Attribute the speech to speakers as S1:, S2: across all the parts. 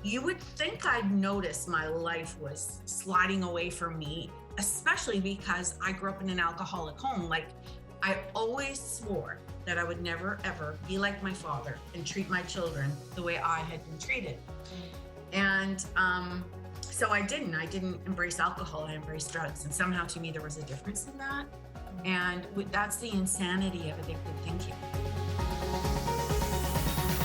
S1: You would think I'd notice my life was sliding away from me, especially because I grew up in an alcoholic home. Like, I always swore that I would never, ever be like my father and treat my children the way I had been treated.
S2: Mm.
S1: And so I didn't. I didn't embrace alcohol, I embraced drugs. And somehow to me, there was a difference in that. And that's the insanity of addictive thinking.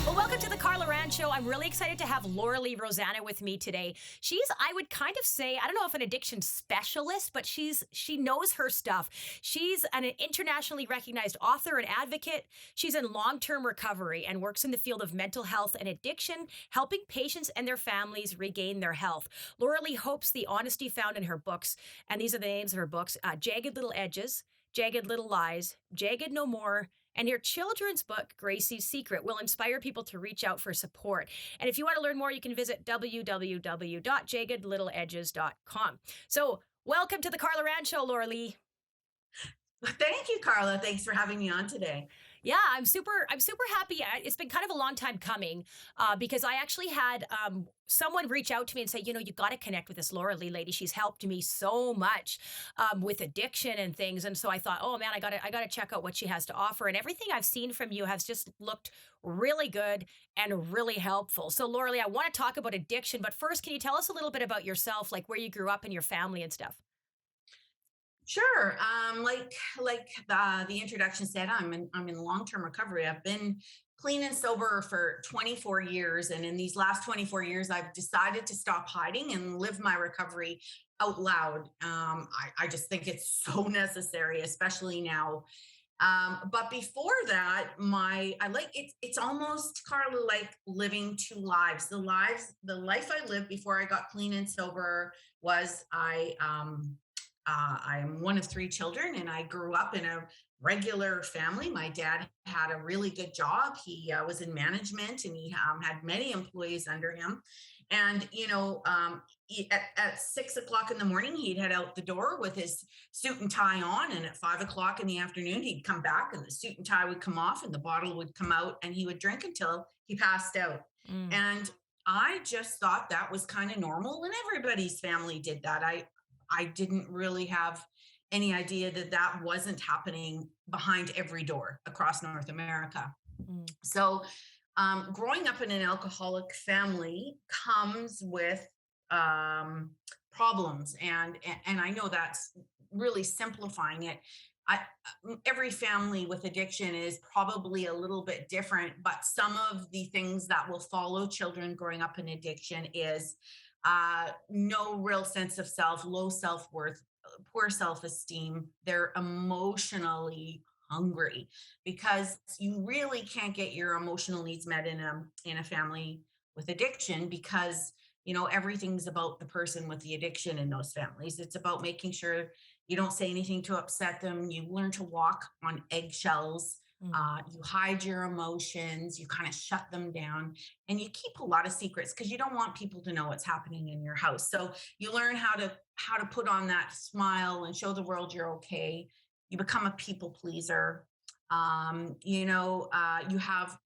S2: Well, welcome to the Carla Rand Show. I'm really excited to have Lorelie Rozzano with me today. She's, I would kind of say, I don't know if an addiction specialist, but she knows her stuff. She's an internationally recognized author and advocate. She's in long-term recovery and works in the field of mental health and addiction, helping patients and their families regain their health. Lorelie hopes the honesty found in her books, and these are the names of her books: Jagged Little Edges, Jagged Little Lies, Jagged No More, and your children's book, Gracie's Secret, will inspire people to reach out for support. And if you want to learn more, you can visit www.jaggedlittleedges.com. So, welcome to the Carla Rand Show, Lorelie.
S1: Thank you, Carla. Thanks for having me on today.
S2: Yeah, I'm super happy. It's been kind of a long time coming because I actually had someone reach out to me and say, you got to connect with this Lorelie lady. She's helped me so much with addiction and things. And so I thought, oh man, I gotta check out what she has to offer. And everything I've seen from you has just looked really good and really helpful. So Lorelie, I want to talk about addiction, but first, can you tell us a little bit about yourself, like where you grew up and your family and stuff?
S1: Sure. Like the introduction said, I'm in long-term recovery. I've been clean and sober for 24 years, and in these last 24 years, I've decided to stop hiding and live my recovery out loud. I just think it's so necessary, especially now. But before that, I like it's almost, Carla, like living two lives. The life I lived before I got clean and sober was I'm one of three children, and I grew up in a regular family. My dad had a really good job. He was in management, and he had many employees under him. And at 6 o'clock in the morning, he'd head out the door with his suit and tie on, and at 5 o'clock in the afternoon, he'd come back, and the suit and tie would come off, and the bottle would come out, and he would drink until he passed out.
S2: Mm.
S1: And I just thought that was kind of normal, and everybody's family did that. I didn't really have any idea that that wasn't happening behind every door across North America.
S2: Mm.
S1: So, growing up in an alcoholic family comes with problems, and I know that's really simplifying it. I, every family with addiction is probably a little bit different, but some of the things that will follow children growing up in addiction is no real sense of self, low self-worth, poor self-esteem. They're emotionally hungry because you really can't get your emotional needs met in a family with addiction, because everything's about the person with the addiction in those families. It's about making sure you don't say anything to upset them. You learn to walk on eggshells.
S2: Mm.
S1: You hide your emotions, you kind of shut them down, and you keep a lot of secrets because you don't want people to know what's happening in your house. So you learn how to put on that smile and show the world you're okay. You become a people pleaser. You have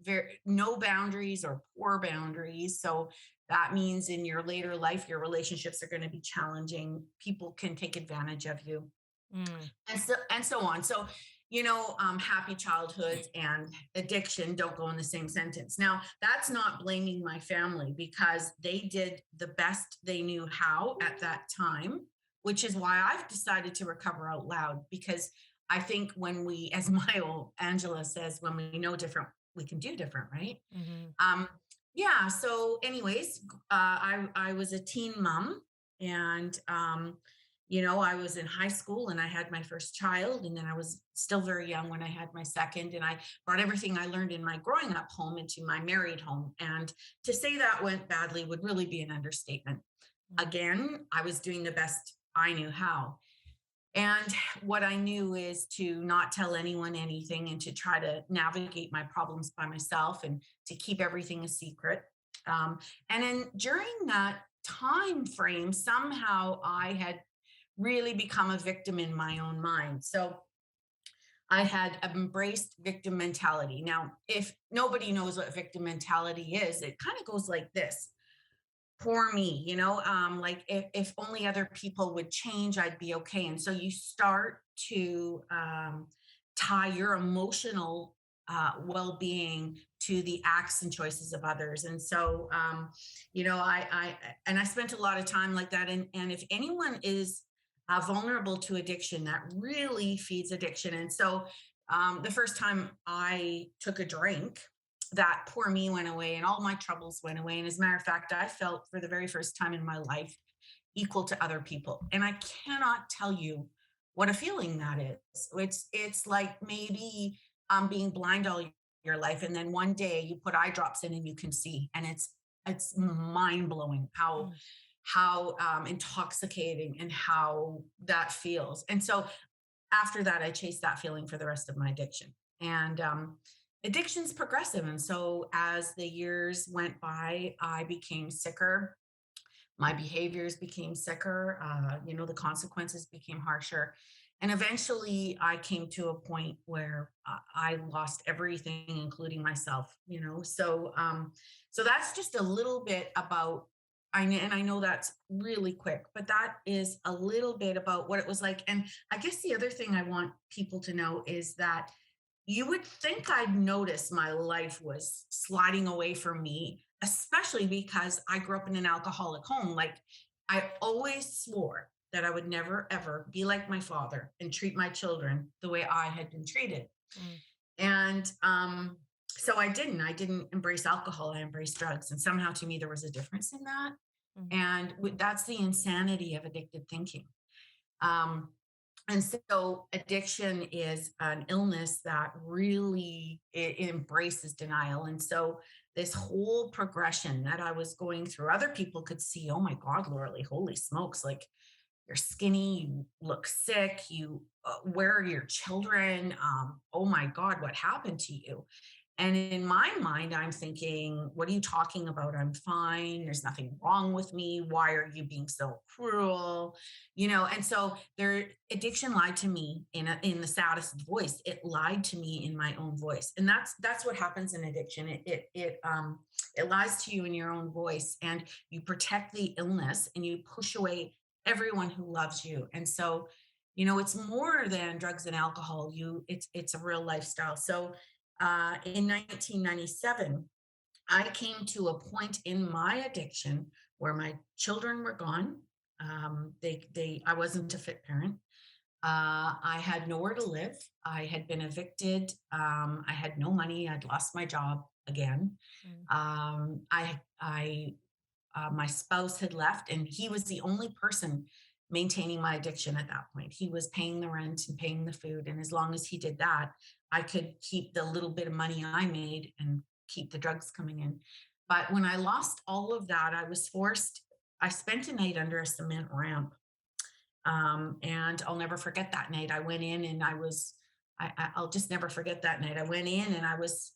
S1: no boundaries or poor boundaries. So that means in your later life, your relationships are going to be challenging. People can take advantage of you,
S2: Mm.
S1: and so on. So, happy childhoods and addiction don't go in the same sentence. Now, that's not blaming my family, because they did the best they knew how at that time, which is why I've decided to recover out loud. Because I think when we, as my old Angela says, when we know different, we can do different, right?
S2: Mhm.
S1: Um, yeah. So, anyways, I was a teen mom, and I was in high school and I had my first child, and then I was still very young when I had my second, and I brought everything I learned in my growing up home into my married home. And to say that went badly would really be an understatement.
S2: Mm.
S1: Again, I was doing the best I knew how. And what I knew is to not tell anyone anything, and to try to navigate my problems by myself, and to keep everything a secret. And then during that time frame, somehow I had really become a victim in my own mind. So I had embraced victim mentality. Now, if nobody knows what victim mentality is, it kind of goes like this. poor me, like if only other people would change, I'd be okay. And so you start to tie your emotional well-being to the acts and choices of others. And so, I spent a lot of time like that. And if anyone is vulnerable to addiction, that really feeds addiction. And so, the first time I took a drink, that poor me went away and all my troubles went away. And as a matter of fact, I felt for the very first time in my life equal to other people. And I cannot tell you what a feeling that is. It's like maybe being blind all your life, and then one day you put eye drops in and you can see, and it's mind blowing how
S2: Mm.
S1: intoxicating and how that feels. And so after that, I chased that feeling for the rest of my addiction. And addiction's progressive. And so as the years went by, I became sicker. My behaviors became sicker. The consequences became harsher. And eventually I came to a point where I lost everything, including myself, so that's just a little bit about, and I know that's really quick, but that is a little bit about what it was like. And I guess the other thing I want people to know is that you would think I'd notice my life was sliding away from me, especially because I grew up in an alcoholic home. Like, I always swore that I would never, ever be like my father and treat my children the way I had been treated.
S2: Mm.
S1: And so I didn't embrace alcohol, I embraced drugs. And somehow to me, there was a difference in that.
S2: Mm.
S1: And that's the insanity of addicted thinking. Um, and so addiction is an illness that really it embraces denial. And so this whole progression that I was going through, other people could see, oh my God, Lorelie, holy smokes, like you're skinny, you look sick, where are your children? Oh my God, what happened to you? And in my mind, I'm thinking, what are you talking about? I'm fine. There's nothing wrong with me. Why are you being so cruel? And so their addiction lied to me in the saddest voice. It lied to me in my own voice. And that's what happens in addiction. It lies to you in your own voice, and you protect the illness and you push away everyone who loves you. And so, it's more than drugs and alcohol. It's a real lifestyle. So in 1997, I came to a point in my addiction where my children were gone. I wasn't a fit parent. I had nowhere to live. I had been evicted. I had no money. I'd lost my job again.
S2: Mm.
S1: My spouse had left, and he was the only person maintaining my addiction at that point. He was paying the rent and paying the food. And as long as he did that, I could keep the little bit of money I made and keep the drugs coming in. But when I lost all of that, I spent a night under a cement ramp. And I'll never forget that night. I went in and I'll just never forget that night. I went in and I was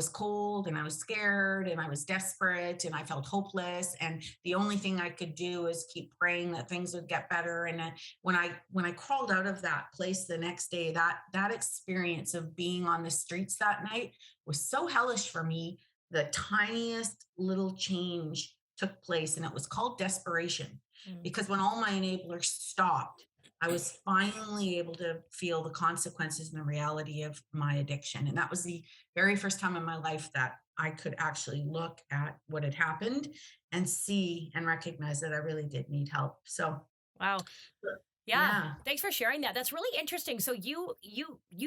S1: cold and I was scared and I was desperate and I felt hopeless. And the only thing I could do is keep praying that things would get better. And when I crawled out of that place the next day, that experience of being on the streets that night was so hellish for me. The tiniest little change took place, and it was called desperation.
S2: Mm.
S1: Because when all my enablers stopped, I was finally able to feel the consequences and the reality of my addiction. And that was the very first time in my life that I could actually look at what had happened and see and recognize that I really did need help. So,
S2: Wow. Yeah.
S1: yeah.
S2: Thanks for sharing that. That's really interesting. So you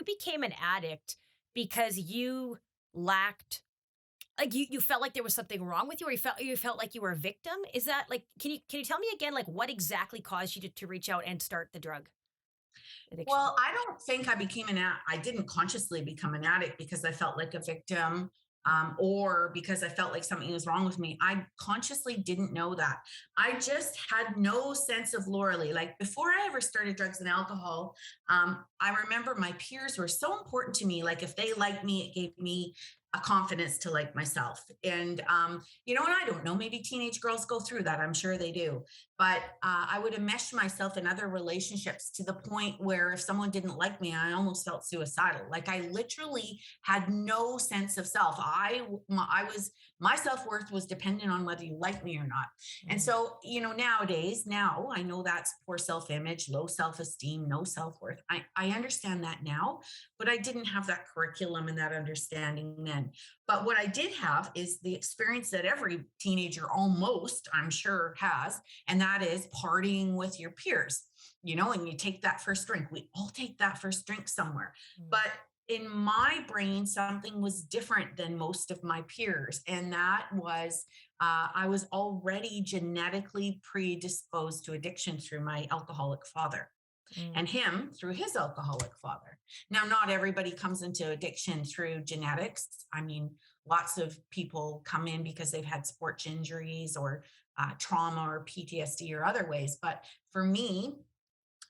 S2: became an addict because you lacked, like, you felt like there was something wrong with you, or you felt like you were a victim. Is that, like, can you tell me again, like, what exactly caused you to reach out and start the drug addiction?
S1: Well, I don't think I didn't consciously become an addict because I felt like a victim, or because I felt like something was wrong with me. I consciously didn't know that. I just had no sense of Lorelie. Like, before I ever started drugs and alcohol, I remember my peers were so important to me. Like, if they liked me, it gave me a confidence to like myself. And, and I don't know, maybe teenage girls go through that. I'm sure they do. But I would enmesh myself in other relationships to the point where if someone didn't like me, I almost felt suicidal. Like I literally had no sense of self. My self worth was dependent on whether you like me or not. And
S2: Mm.
S1: so, nowadays, now I know that's poor self image, low self esteem, no self worth. I understand that now, but I didn't have that curriculum and that understanding then. But what I did have is the experience that every teenager almost, I'm sure, has, and that is partying with your peers, and you take that first drink. We all take that first drink somewhere.
S2: Mm.
S1: But in my brain, something was different than most of my peers. And that was, I was already genetically predisposed to addiction through my alcoholic father
S2: Mm.
S1: and him through his alcoholic father. Now, not everybody comes into addiction through genetics. I mean, lots of people come in because they've had sports injuries or trauma or PTSD or other ways. But for me,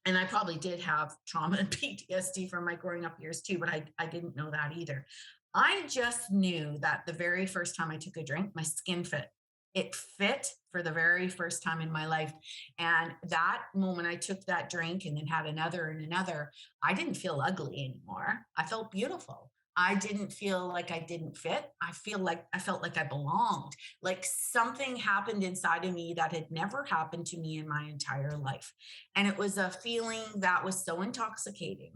S1: and I probably did have trauma and PTSD from my growing up years too, but I didn't know that either. I just knew that the very first time I took a drink, my skin fit. It fit for the very first time in my life. And that moment I took that drink and then had another and another, I didn't feel ugly anymore. I felt beautiful. I didn't feel like I didn't fit. I felt like I belonged. Like something happened inside of me that had never happened to me in my entire life. And it was a feeling that was so intoxicating.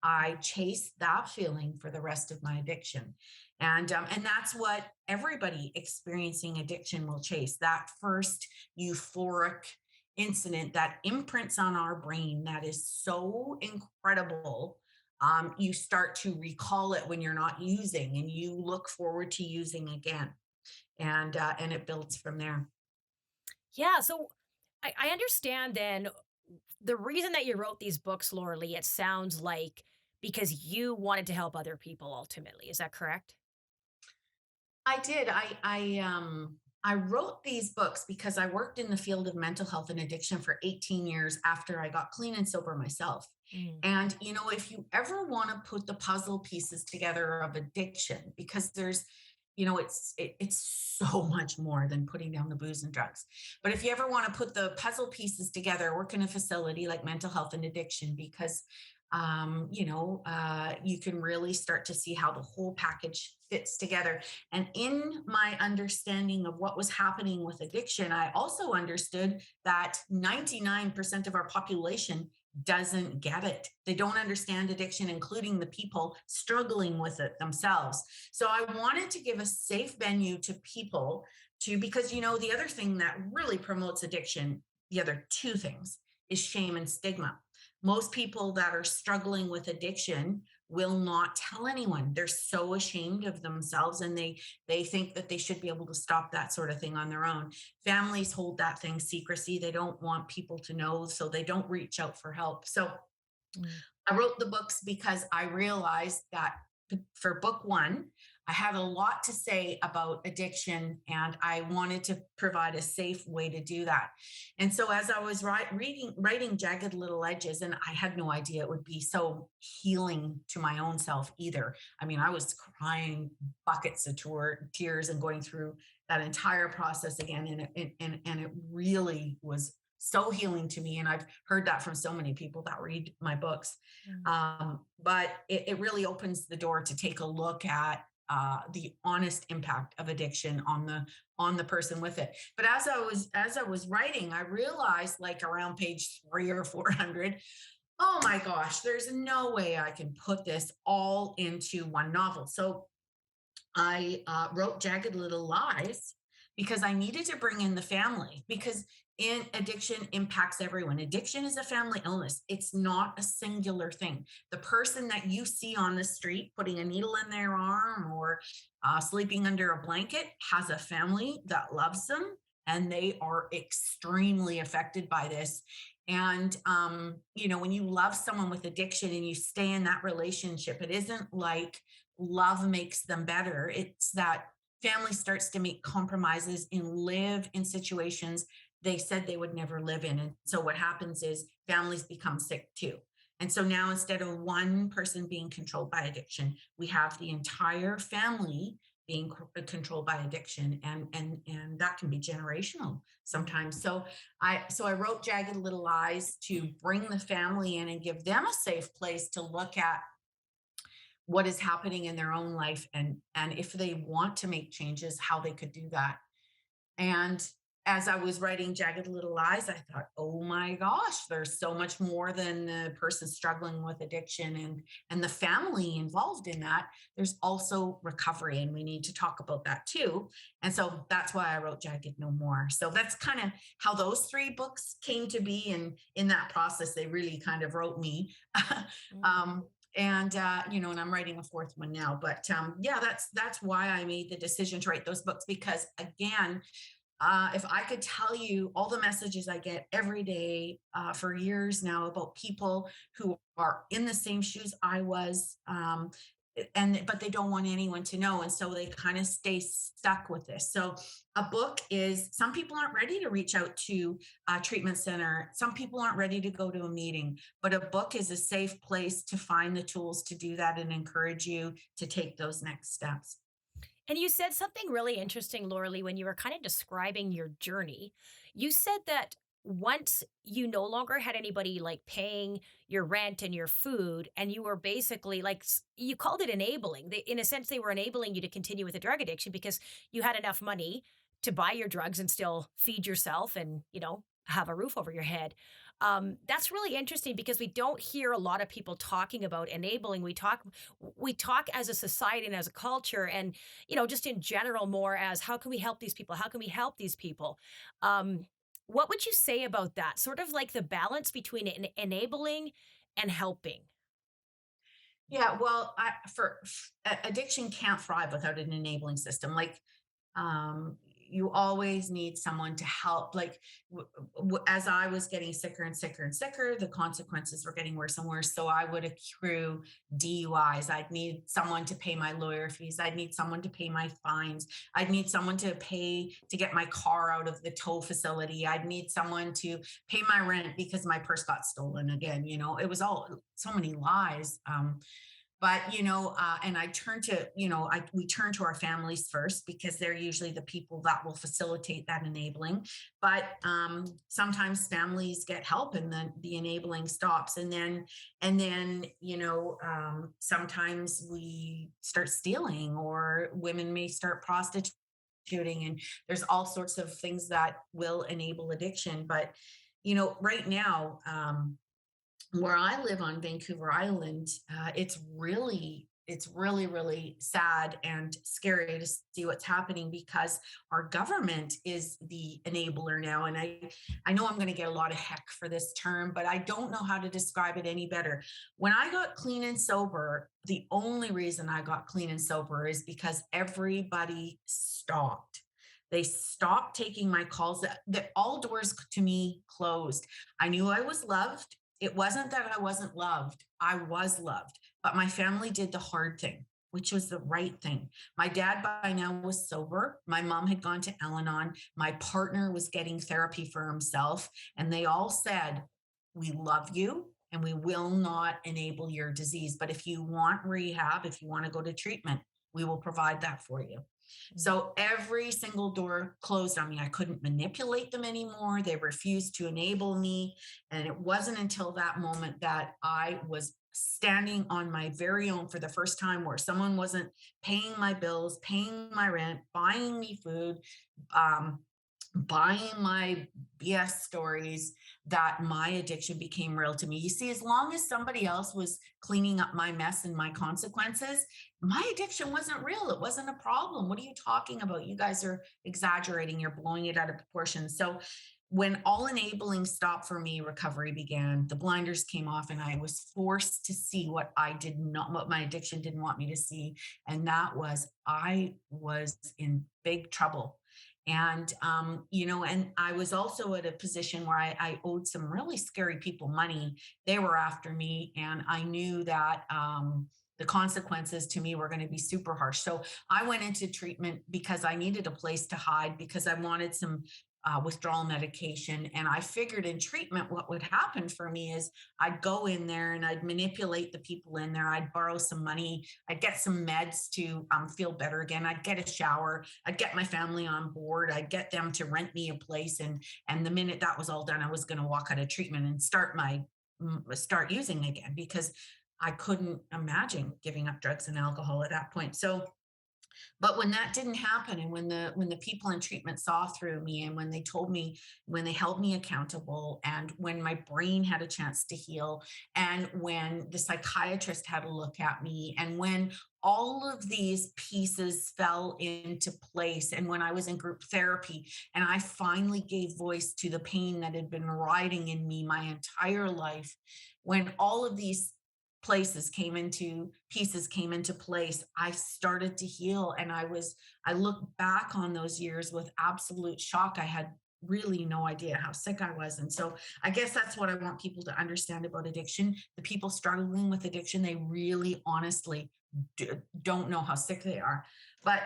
S1: I chased that feeling for the rest of my addiction. And that's what everybody experiencing addiction will chase, that first euphoric incident that imprints on our brain that is so incredible. You start to recall it when you're not using and you look forward to using again. And it builds from there.
S2: Yeah. So I understand then the reason that you wrote these books, Lorelie, it sounds like because you wanted to help other people ultimately. Is that correct?
S1: I did. I wrote these books because I worked in the field of mental health and addiction for 18 years after I got clean and sober myself.
S2: Mm.
S1: And if you ever want to put the puzzle pieces together of addiction, because it's so much more than putting down the booze and drugs. But if you ever want to put the puzzle pieces together, work in a facility like mental health and addiction, because you can really start to see how the whole package fits together. And in my understanding of what was happening with addiction, I also understood that 99% of our population doesn't get it. They don't understand addiction, including the people struggling with it themselves. So I wanted to give a safe venue to people because, the other thing that really promotes addiction, the other two things, is shame and stigma. Most people that are struggling with addiction will not tell anyone. They're so ashamed of themselves and they think that they should be able to stop that sort of thing on their own. Families hold that thing secrecy. They don't want people to know, so they don't reach out for help. So
S2: Mm.
S1: I wrote the books because I realized that for book one, I had a lot to say about addiction and I wanted to provide a safe way to do that. And so as I was writing Jagged Little Edges, and I had no idea it would be so healing to my own self either. I mean, I was crying buckets of tears and going through that entire process again. And it really was so healing to me. And I've heard that from so many people that read my books.
S2: Mm.
S1: But it really opens the door to take a look at the honest impact of addiction on the person with it. But as I was writing, I realized, like around page 3 or 400, oh my gosh, there's no way I can put this all into one novel. So I wrote Jagged Little Lies because I needed to bring in the family, because in addiction impacts everyone. Addiction is a family illness. It's not a singular thing. The person that you see on the street putting a needle in their arm or sleeping under a blanket has a family that loves them, and they are extremely affected by this. And when you love someone with addiction and you stay in that relationship, it isn't like love makes them better. It's that family starts to make compromises and live in situations they said they would never live in. And so what happens is families become sick too. And so now instead of one person being controlled by addiction, we have the entire family being controlled by addiction, and that can be generational sometimes. So I wrote Jagged Little Lies to bring the family in and give them a safe place to look at what is happening in their own life, and if they want to make changes, how they could do that. And as I was writing Jagged Little Lies, I thought, oh my gosh, there's so much more than the person struggling with addiction and the family involved in that. There's also recovery, and we need to talk about that too. And so that's why I wrote Jagged No More. So that's kind of how those three books came to be. And in that process, they really kind of wrote me.
S2: Mm.
S1: um, and I'm writing a fourth one now. But yeah, that's why I made the decision to write those books, because again, if I could tell you all the messages I get every day for years now about people who are in the same shoes I was, and but they don't want anyone to know, and so they kind of stay stuck with this. So a book is, some people aren't ready to reach out to a treatment center. Some people aren't ready to go to a meeting, but a book is a safe place to find the tools to do that and encourage you to take those next steps.
S2: And you said something really interesting, Lorelie, when you were kind of describing your journey. You said that once you no longer had anybody like paying your rent and your food, and you were basically like, you called it enabling. In a sense, they were enabling you to continue with a drug addiction because you had enough money to buy your drugs and still feed yourself and, have a roof over your head. That's really interesting because we don't hear a lot of people talking about enabling. We talk as a society and as a culture, and just in general, more as how can we help these people? How can we help these people? Um, what would you say about that? Sort of like the balance between enabling and helping.
S1: Yeah, well, addiction can't thrive without an enabling system. Like, you always need someone to help. Like, as I was getting sicker and sicker and sicker, the consequences were getting worse and worse. So I would accrue DUIs. I'd need someone to pay my lawyer fees. I'd need someone to pay my fines. I'd need someone to pay to get my car out of the tow facility. I'd need someone to pay my rent because my purse got stolen again. It was all so many lies. But and I turn to, we turn to our families first because they're usually the people that will facilitate that enabling. But sometimes families get help, and then the enabling stops. And then sometimes we start stealing, or women may start prostituting, and there's all sorts of things that will enable addiction. But right now, where I live on Vancouver Island, it's really, really sad and scary to see what's happening, because our government is the enabler now. And I know I'm going to get a lot of heck for this term, but I don't know how to describe it any better. When I got clean and sober, the only reason I got clean and sober is because everybody stopped. They stopped taking my calls. That all doors to me closed. I knew I was loved. It wasn't that I wasn't loved. I was loved, but my family did the hard thing, which was the right thing. My dad by now was sober. My mom had gone to Al Anon. My partner was getting therapy for himself. And they all said, we love you and we will not enable your disease. But if you want rehab, if you want to go to treatment, we will provide that for you. So every single door closed on me. I couldn't manipulate them anymore. They refused to enable me. And it wasn't until that moment that I was standing on my very own for the first time, where someone wasn't paying my bills, paying my rent, buying me food, um, buying my BS stories, that my addiction became real to me. You see, as long as somebody else was cleaning up my mess and my consequences, my addiction wasn't real. It wasn't a problem. What are you talking about? You guys are exaggerating. You're blowing it out of proportion. So when all enabling stopped for me, recovery began. The blinders came off, and I was forced to see what what my addiction didn't want me to see. And that was, I was in big trouble. And I was also at a position where I owed some really scary people money. They were after me, and I knew that the consequences to me were going to be super harsh. So I went into treatment because I needed a place to hide, because I wanted some withdrawal medication. And I figured in treatment, what would happen for me is I'd go in there and I'd manipulate the people in there. I'd borrow some money. I'd get some meds to feel better again. I'd get a shower. I'd get my family on board. I'd get them to rent me a place. And the minute that was all done, I was going to walk out of treatment and start using again, because I couldn't imagine giving up drugs and alcohol at that point. So but when that didn't happen, and when the people in treatment saw through me, and when they told me, when they held me accountable, and when my brain had a chance to heal, and when the psychiatrist had a look at me, and when all of these pieces fell into place, and when I was in group therapy and I finally gave voice to the pain that had been riding in me my entire life, when all of these pieces came into place, I started to heal. And I look back on those years with absolute shock. I had really no idea how sick I was. And so I guess that's what I want people to understand about addiction. The people struggling with addiction, they really honestly don't know how sick they are. But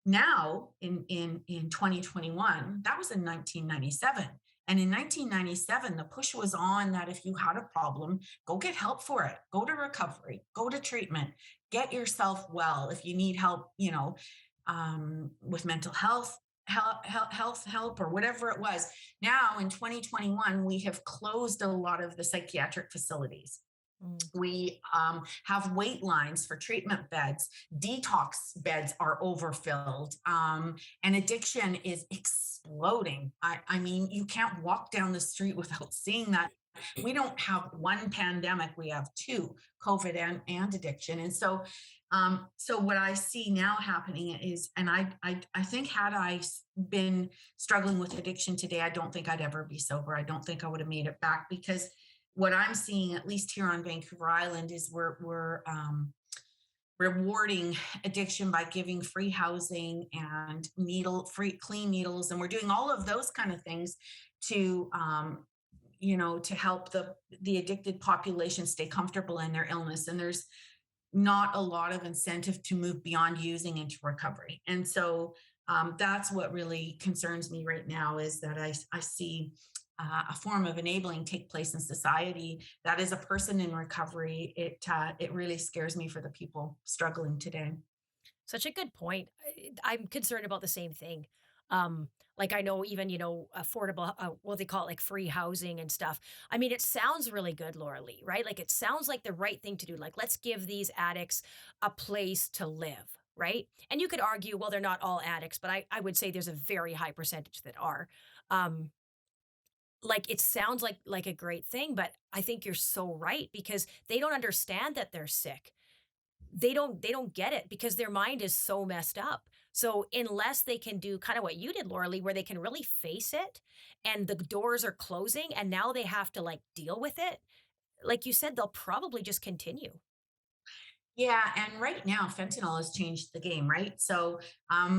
S1: now in 2021, that was in 1997. And in 1997, the push was on that if you had a problem, go get help for it, go to recovery, go to treatment, get yourself well. If you need help, with mental health help, or whatever it was. Now in 2021, we have closed a lot of the psychiatric facilities.
S2: Mm.
S1: We have wait lines for treatment beds. Detox beds are overfilled. And addiction is exploding. I mean, you can't walk down the street without seeing that. We don't have one pandemic, we have two: COVID and addiction. And so what I see now happening is, and I think had I been struggling with addiction today, I don't think I'd ever be sober. I don't think I would have made it back, because what I'm seeing, at least here on Vancouver Island, is we're rewarding addiction by giving free housing and free clean needles, and we're doing all of those kind of things to to help the addicted population stay comfortable in their illness. And there's not a lot of incentive to move beyond using into recovery. And so that's what really concerns me right now, is that I see a form of enabling take place in society that is a person in recovery. It really scares me for the people struggling today.
S2: Such a good point. I'm concerned about the same thing. Like I know even, affordable, what they call it, like free housing and stuff. I mean, it sounds really good, Lorelie, right? Like it sounds like the right thing to do. Like, let's give these addicts a place to live, right? And you could argue, well, they're not all addicts, but I would say there's a very high percentage that are. Um, like it sounds like a great thing, but I think you're so right because they don't understand that they're sick. They don't get it because their mind is so messed up. So unless they can do kind of what you did, Lorelie, where they can really face it and the doors are closing and now they have to like deal with it, like you said, they'll probably just continue.
S1: Yeah, and right now fentanyl has changed the game, right? So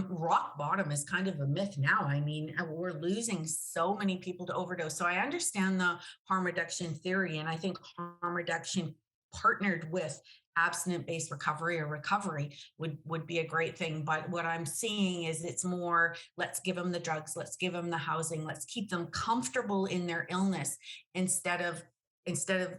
S1: rock bottom is kind of a myth now. I mean, we're losing so many people to overdose. So I understand the harm reduction theory, and I think harm reduction partnered with abstinent-based recovery, or recovery, would be a great thing. But what I'm seeing is it's more, let's give them the drugs, let's give them the housing, let's keep them comfortable in their illness, instead of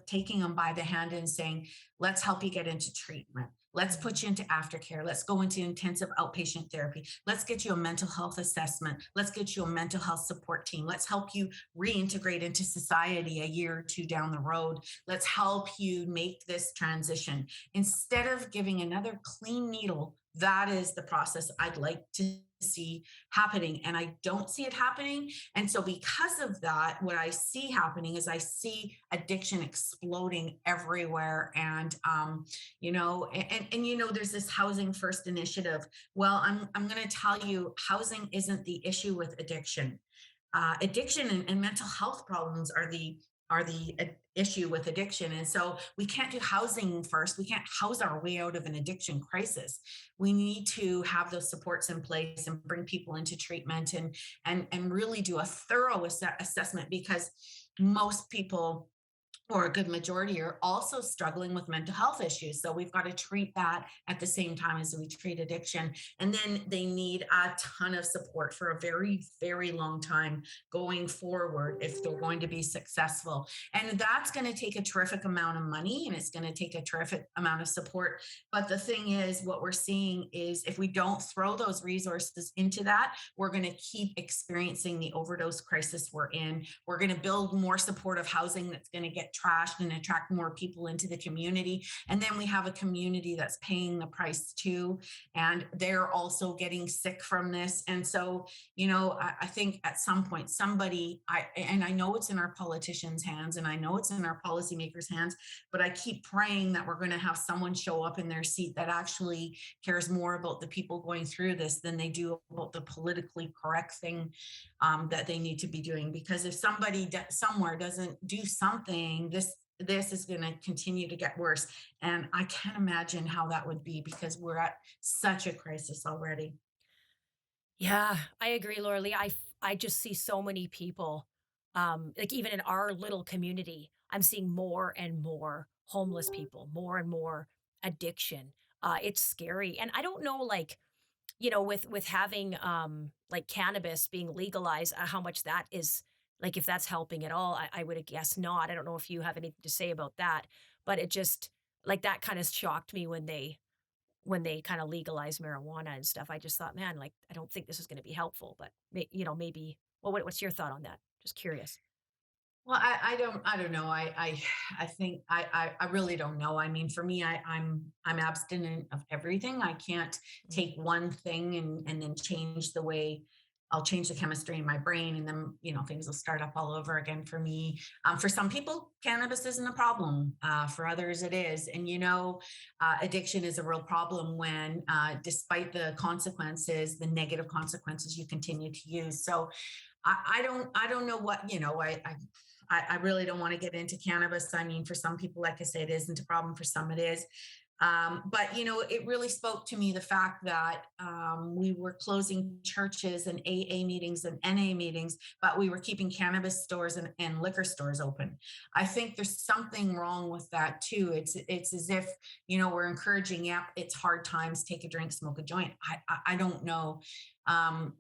S1: taking them by the hand and saying, let's help you get into treatment. Let's put you into aftercare. Let's go into intensive outpatient therapy. Let's get you a mental health assessment. Let's get you a mental health support team. Let's help you reintegrate into society a year or two down the road. Let's help you make this transition. Instead of giving another clean needle, that is the process I'd like to see happening. And I don't see it happening. And so, because of that, what I see happening is I see addiction exploding everywhere. And, there's this housing first initiative. Well, I'm going to tell you, housing isn't the issue with addiction. Addiction and mental health problems are the issue with addiction. And so we can't do housing first. We can't house our way out of an addiction crisis. We need to have those supports in place and bring people into treatment, and really do a thorough assessment, because most people or a good majority are also struggling with mental health issues. So we've got to treat that at the same time as we treat addiction. And then they need a ton of support for a very, very long time going forward if they're going to be successful. And that's going to take a terrific amount of money and it's going to take a terrific amount of support. But the thing is, what we're seeing is if we don't throw those resources into that, we're going to keep experiencing the overdose crisis we're in. We're going to build more supportive housing that's going to get trashed and attract more people into the community. And then we have a community that's paying the price too. And they're also getting sick from this. And so, I think at some point, and I know it's in our politicians' hands and I know it's in our policymakers' hands, but I keep praying that we're going to have someone show up in their seat that actually cares more about the people going through this than they do about the politically correct thing that they need to be doing. Because if somebody somewhere doesn't do something, this is going to continue to get worse. And I can't imagine how that would be because we're at such a crisis already.
S2: Yeah, I agree, Lorelie. I just see so many people, like even in our little community, I'm seeing more and more homeless people, more and more addiction. It's scary, and I don't know, like with having like cannabis being legalized, how much that is like if that's helping at all. I would guess not. I don't know if you have anything to say about that, but it just like that kind of shocked me when they kinda legalized marijuana and stuff. I just thought, "Man, like, I don't think this is gonna be helpful," but maybe what's your thought on that? Just curious.
S1: Well, I don't know. I think I really don't know. I mean, for me, I'm abstinent of everything. I can't
S2: Mm,
S1: take one thing and then change the way I'll change the chemistry in my brain, and then things will start up all over again for me. For some people, cannabis isn't a problem. For others, it is. And addiction is a real problem when, despite the consequences, the negative consequences, you continue to use. So I don't know what I really don't want to get into cannabis. I mean, for some people, like I say, it isn't a problem. For some, it is. But it really spoke to me the fact that we were closing churches and AA meetings and NA meetings, but we were keeping cannabis stores and liquor stores open. I think there's something wrong with that too. It's as if we're encouraging, yeah, it's hard times, take a drink, smoke a joint. I don't know. Um,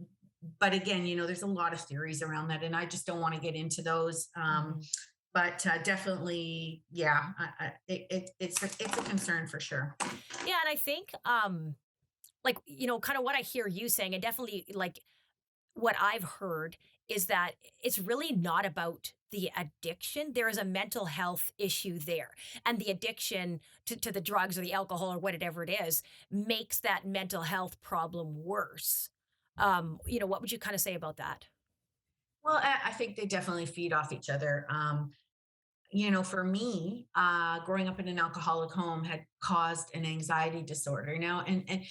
S1: but again, there's a lot of theories around that, and I just don't want to get into those.
S2: mhm.
S1: But definitely, yeah, it's a concern for sure.
S2: Yeah, and I think, like, kinda what I hear you saying, and definitely, like, what I've heard is that it's really not about the addiction. There is a mental health issue there. And the addiction to the drugs or the alcohol or whatever it is makes that mental health problem worse. What would you kind of say about that?
S1: Well, I think they definitely feed off each other. For me, growing up in an alcoholic home had caused an anxiety disorder. Now, and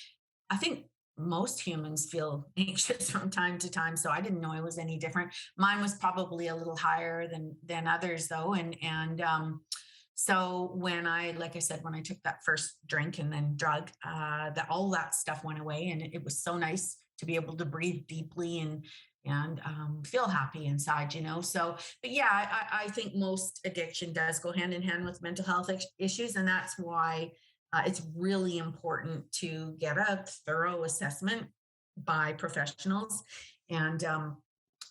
S1: I think most humans feel anxious from time to time, so I didn't know I was any different. Mine was probably a little higher than others, though, and so like I said, when I took that first drink and then drug, that all that stuff went away, and it was so nice to be able to breathe deeply and feel happy inside. So, but yeah, I think most addiction does go hand in hand with mental health issues, and that's why it's really important to get a thorough assessment by professionals and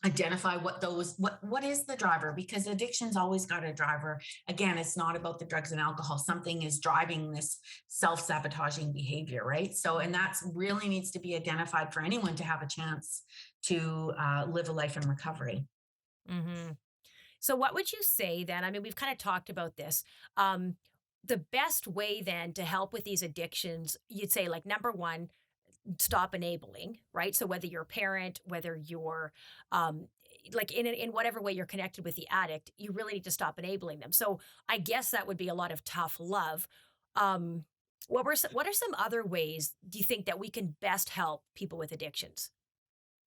S1: identify what is the driver, because addiction's always got a driver. Again, it's not about the drugs and alcohol. Something is driving this self-sabotaging behavior, right? So, and that's really needs to be identified for anyone to have a chance to live a life in recovery.
S2: Hmm. So, what would you say then? I mean, we've kind of talked about this. The best way then to help with these addictions, you'd say, like, number one, stop enabling, right? So whether you're a parent, whether you're um like in whatever way you're connected with the addict, you really need to stop enabling them. So I guess that would be a lot of tough love. Um what are some other ways do you think that we can best help people with addictions?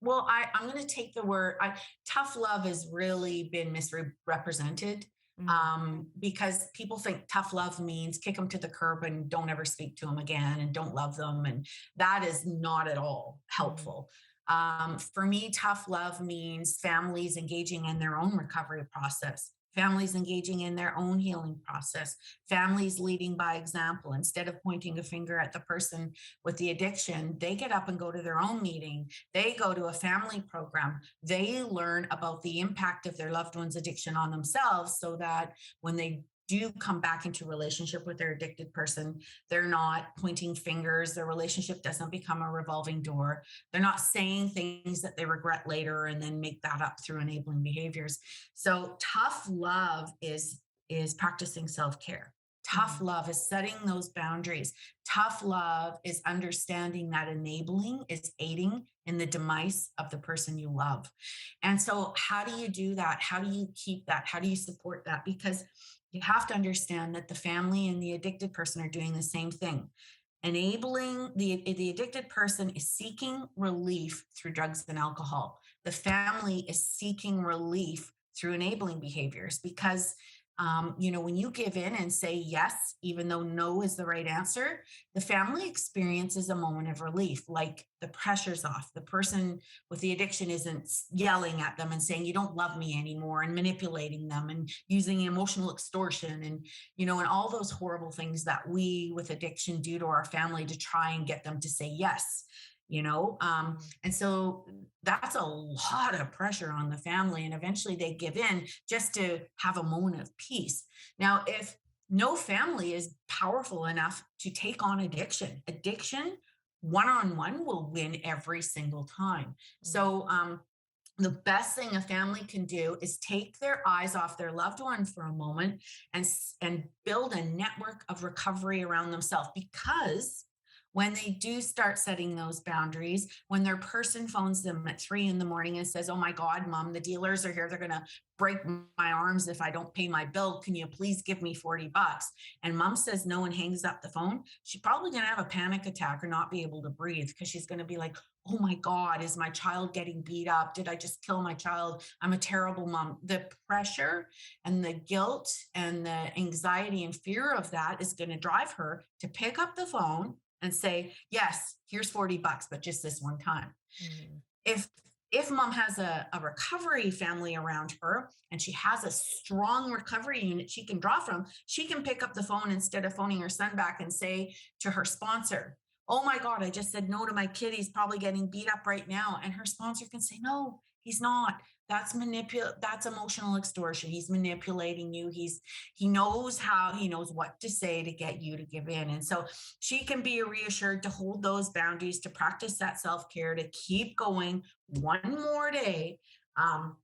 S1: Well, I'm going to take the word tough love has really been misrepresented,
S2: Mm,
S1: because people think tough love means kick them to the curb and don't ever speak to them again and don't love them. And that is not at all
S2: mhm,
S1: helpful. For me, tough love means families engaging in their own recovery process, families engaging in their own healing process, families leading by example. Instead of pointing a finger at the person with the addiction, they get up and go to their own meeting. They go to a family program. They learn about the impact of their loved one's addiction on themselves so that when they do come back into relationship with their addicted person, they're not pointing fingers. Their relationship doesn't become a revolving door. They're not saying things that they regret later and then make that up through enabling behaviors. So tough love is practicing self-care. Tough
S2: Mhm.
S1: love is setting those boundaries. Tough love is understanding that enabling is aiding in the demise of the person you love. And so, how do you do that? How do you keep that? How do you support that? Because you have to understand that the family and the addicted person are doing the same thing. Enabling the addicted person is seeking relief through drugs and alcohol. The family is seeking relief through enabling behaviors because when you give in and say yes, even though no is the right answer, the family experiences a moment of relief, like the pressure's off. The person with the addiction isn't yelling at them and saying, you don't love me anymore, and manipulating them and using emotional extortion and all those horrible things that we with addiction do to our family to try and get them to say yes. And so that's a lot of pressure on the family. And eventually they give in just to have a moment of peace. Now, if no family is powerful enough to take on addiction one on one will win every single time.
S2: Mhm.
S1: So, the best thing a family can do is take their eyes off their loved one for a moment and build a network of recovery around themselves, because when they do start setting those boundaries, when their person phones them at 3 in the morning and says, oh my God, mom, the dealers are here, they're going to break my arms if I don't pay my bill, can you please give me 40 bucks? And mom says no and hangs up the phone, she's probably going to have a panic attack or not be able to breathe, because she's going to be like, oh my God, is my child getting beat up? Did I just kill my child? I'm a terrible mom. The pressure and the guilt and the anxiety and fear of that is going to drive her to pick up the phone and say, yes, here's 40 bucks, but just this one time.
S2: Mhm.
S1: If if mom has a recovery family around her and she has a strong recovery unit she can draw from, she can pick up the phone instead of phoning her son back and say to her sponsor, oh my God, I just said no to my kid. He's probably getting beat up right now. And her sponsor can say, no, he's not. That's emotional extortion. He's manipulating you. He knows what to say to get you to give in. And so she can be reassured to hold those boundaries, to practice that self-care, to keep going one more day. Um,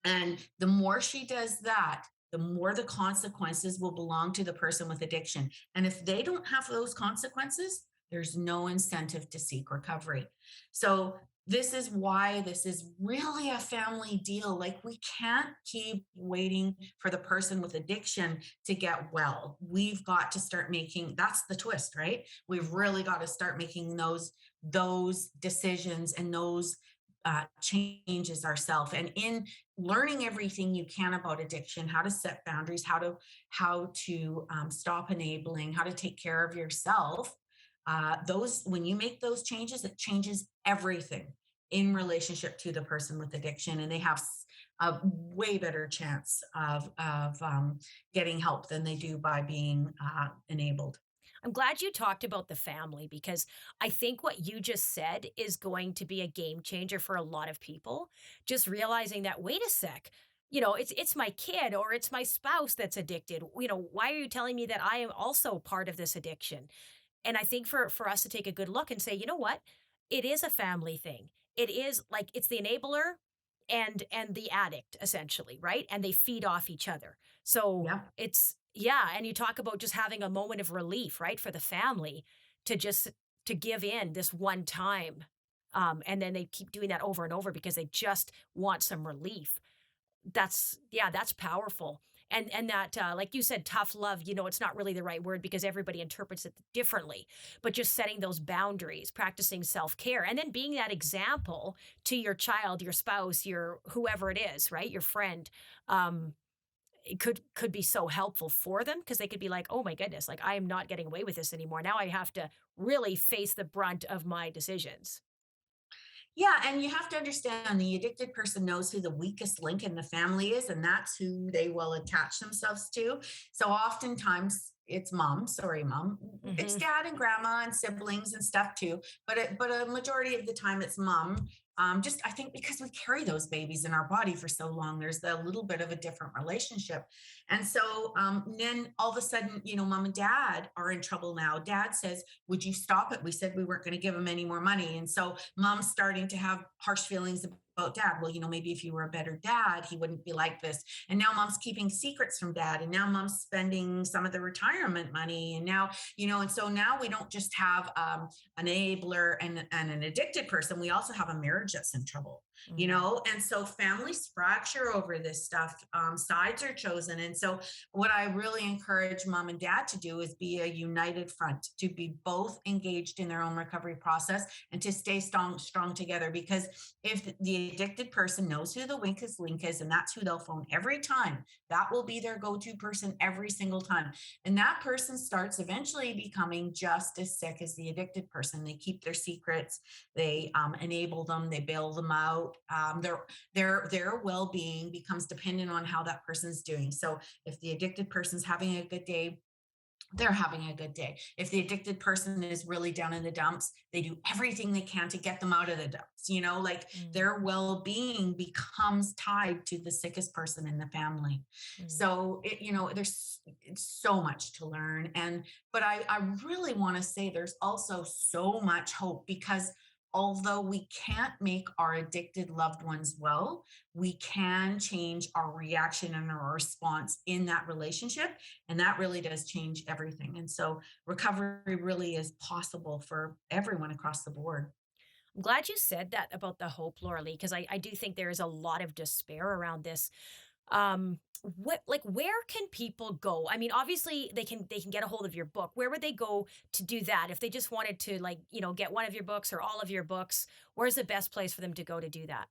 S1: and the more she does that, the more the consequences will belong to the person with addiction. And if they don't have those consequences, there's no incentive to seek recovery. So, this is why this is really a family deal. Like, we can't keep waiting for the person with addiction to get well. We've got to start making, that's the twist, right? We've really got to start making those decisions and those changes ourselves. And in learning everything you can about addiction, how to set boundaries, how to stop enabling, how to take care of yourself, those when you make those changes, it changes everything in relationship to the person with addiction, and they have a way better chance of getting help than they do by being enabled.
S2: I'm glad you talked about the family because I think what you just said is going to be a game changer for a lot of people. Just realizing that, wait a sec, it's my kid or it's my spouse that's addicted. Why are you telling me that I am also part of this addiction? And I think for us to take a good look and say, you know what? It is a family thing. It is like it's the enabler and the addict essentially, right? And they feed off each other. So
S1: Yep.
S2: it's yeah, and you talk about just having a moment of relief, right, for the family to just to give in this one time. And then they keep doing that over and over because they just want some relief. That's yeah, that's powerful. And that like you said, tough love, it's not really the right word because everybody interprets it differently. But just setting those boundaries, practicing self-care, and then being that example to your child, your spouse, your whoever it is, right? Your friend. It could be so helpful for them because they could be like, "Oh my goodness, like I am not getting away with this anymore. Now I have to really face the brunt of my decisions."
S1: Yeah, and you have to understand the addicted person knows who the weakest link in the family is, and that's who they will attach themselves to. So oftentimes it's mom, sorry, mom. It's
S2: Hmm.
S1: dad and grandma and siblings and stuff too, but a majority of the time it's mom. Just I think because we carry those babies in our body for so long, there's a little bit of a different relationship. And so then all of a sudden, mom and dad are in trouble now. Dad says, "Would you stop it? We said we weren't going to give him any more money." And so mom's starting to have harsh feelings about dad. Well, maybe if you were a better dad, he wouldn't be like this. And now mom's keeping secrets from dad. And now mom's spending some of the retirement money. And now, and so now we don't just have an enabler and an addicted person. We also have a marriage that's in trouble,
S2: Mm.
S1: and so families fracture over this stuff. Sides are chosen. And so what I really encourage mom and dad to do is be a united front, to be both engaged in their own recovery process and to stay strong together. Because if the addicted person knows who the weakest link is, and that's who they'll phone every time, that will be their go-to person every single time. And that person starts eventually becoming just as sick as the addicted person. They keep their secrets, they enable them, they bail them out. Their well-being becomes dependent on how that person's doing. So if the addicted person's having a good day, they're having a good day. If the addicted person is really down in the dumps, they do everything they can to get them out of the dumps. Like
S2: Mm.
S1: their well being becomes tied to the sickest person in the family.
S2: Mm.
S1: So, there's it's so much to learn. But I really want to say there's also so much hope because although we can't make our addicted loved ones well, we can change our reaction and our response in that relationship. And that really does change everything. And so recovery really is possible for everyone across the board.
S2: I'm glad you said that about the hope, Lorelie, because I do think there is a lot of despair around this. What like where can people go? I mean, obviously they can get a hold of your book. Where would they go to do that if they just wanted to like, get one of your books or all of your books? Where's the best place for them to go to do that?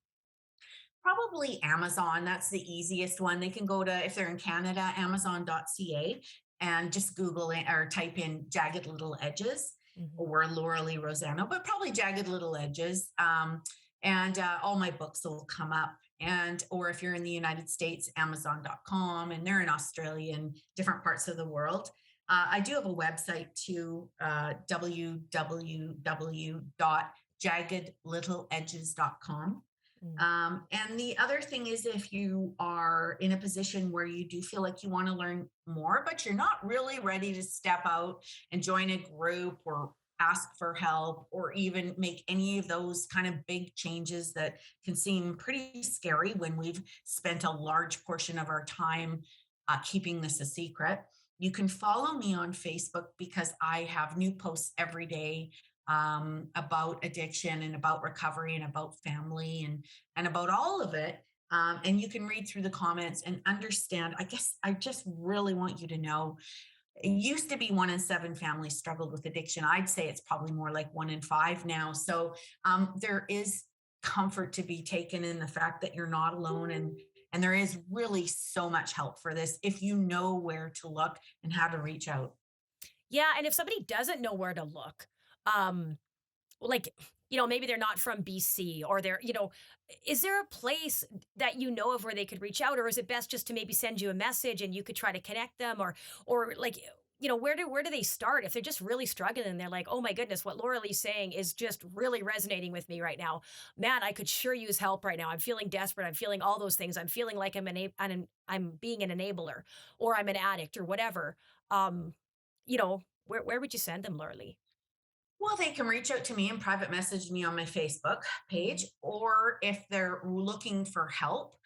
S1: Probably Amazon. That's the easiest one. They can go to, if they're in Canada, amazon.ca and just Google it or type in Jagged Little Edges
S2: Mhm.
S1: or Lorelie Rozzano, but probably Jagged Little Edges. And all my books will come up. Or if you're in the United States, amazon.com, and they're in Australia and different parts of the world. I do have a website too, www.jaggedlittleedges.com.
S2: Mm.
S1: And the other thing is, if you are in a position where you do feel like you want to learn more, but you're not really ready to step out and join a group or ask for help or even make any of those kind of big changes that can seem pretty scary when we've spent a large portion of our time keeping this a secret. You can follow me on Facebook because I have new posts every day about addiction and about recovery and about family and about all of it. And you can read through the comments and understand. I guess I just really want you to know it used to be 1 in 7 families struggled with addiction. I'd say it's probably more like 1 in 5 now. So there is comfort to be taken in the fact that you're not alone, and there is really so much help for this if you know where to look and how to reach out.
S2: Yeah, and if somebody doesn't know where to look, um like, maybe they're not from BC or is there a place that you know of where they could reach out, or is it best just to maybe send you a message and you could try to connect them, or like, where do they start if they're just really struggling and they're like, oh my goodness, what Lorelie's saying is just really resonating with me right now. Man, I could sure use help right now. I'm feeling desperate. I'm feeling all those things. I'm feeling like I'm being an enabler, or I'm an addict, or whatever. Um, where would you send them, Lorelie?
S1: Well, they can reach out to me and private message me on my Facebook page,
S2: Mhm.
S1: or if they're looking for help,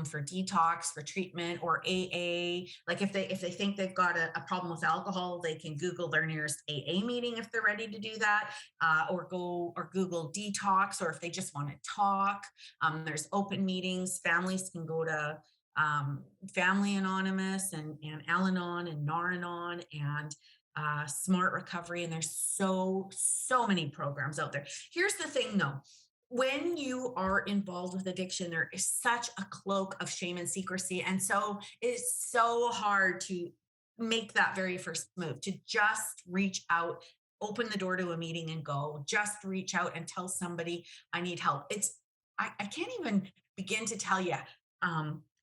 S1: for detox, for treatment, or AA. Like if they think they've got a problem with alcohol, they can Google their nearest AA meeting if they're ready to do that, or Google detox, or if they just want to talk. There's open meetings. Families can go to Family Anonymous and Al-Anon and Nar-Anon and Smart Recovery, and there's so many programs out there. Here's the thing, though. When you are involved with addiction, there is such a cloak of shame and secrecy. And so it's so hard to make that very first move, to just reach out open the door to a meeting and go. Just reach out and tell somebody I need help. I can't even begin to tell you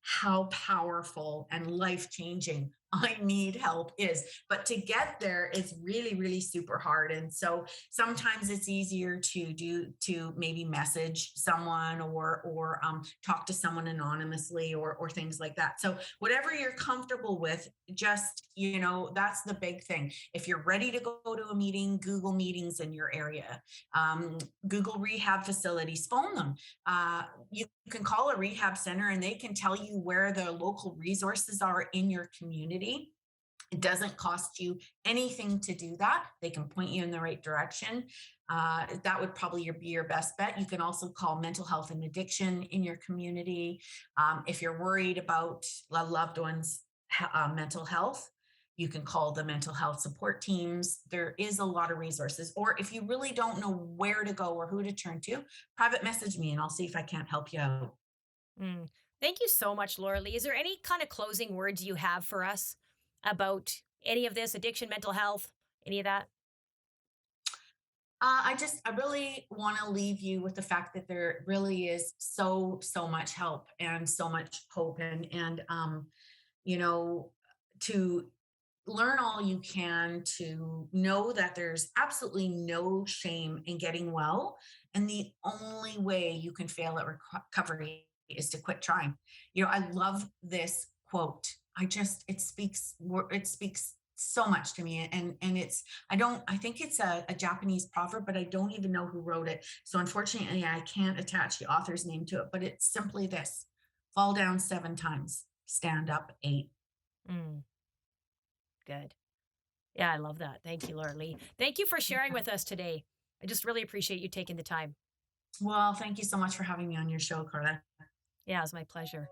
S1: how powerful and life changing I need help is. But to get there is really, really super hard. And so sometimes it's easier to maybe message someone or talk to someone anonymously or things like that. So whatever you're comfortable with, just, that's the big thing. If you're ready to go to a meeting, Google meetings in your area, Google rehab facilities, phone them. You can call a rehab center and they can tell you where the local resources are in your community. It doesn't cost you anything to do that. They can point you in the right direction. That would probably be your best bet. You can also call mental health and addiction in your community. If you're worried about a loved one's mental health, you can call the mental health support teams. There is a lot of resources. Or if you really don't know where to go or who to turn to, private message me and I'll see if I can't help you out.
S2: Mm. Thank you so much, Lorelie. Is there any kind of closing words you have for us about any of this addiction, mental health, any of that?
S1: I really want to leave you with the fact that there really is so much help and so much hope and you know, to learn all you can, to know that there's absolutely no shame in getting well. And the only way you can fail at recovery is to quit trying. I love this quote. It speaks so much to me. And I think it's a Japanese proverb, but I don't even know who wrote it. So unfortunately, I can't attach the author's name to it, but it's simply this: fall down 7 times, stand up 8.
S2: Mm, good. Yeah, I love that. Thank you, Lorelie. Thank you for sharing with us today. I just really appreciate you taking the time.
S1: Well, thank you so much for having me on your show, Carla.
S2: Yeah, it was my pleasure.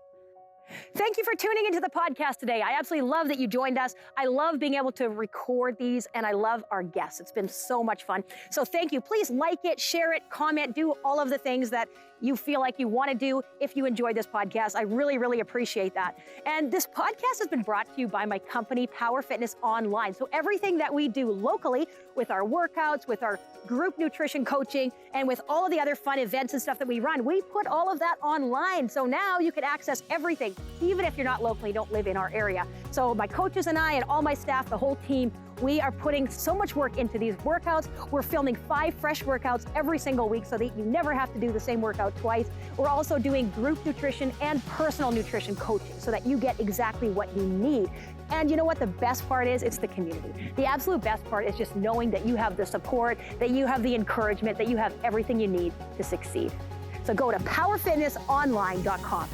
S3: Thank you for tuning into the podcast today. I absolutely love that you joined us. I love being able to record these, and I love our guests. It's been so much fun. So thank you. Please like it, share it, comment, do all of the things that you feel like you want to do if you enjoyed this podcast. I really, really appreciate that. And this podcast has been brought to you by my company, Power Fitness Online. So everything that we do locally with our workouts, with our group nutrition coaching, and with all of the other fun events and stuff that we run, we put all of that online. So now you can access everything, even if you're not locally, don't live in our area. So my coaches and I and all my staff, the whole team, we are putting so much work into these workouts. We're filming 5 fresh workouts every single week so that you never have to do the same workout twice. We're also doing group nutrition and personal nutrition coaching so that you get exactly what you need. And you know what the best part is? It's the community. The absolute best part is just knowing that you have the support, that you have the encouragement, that you have everything you need to succeed. So go to powerfitnessonline.com.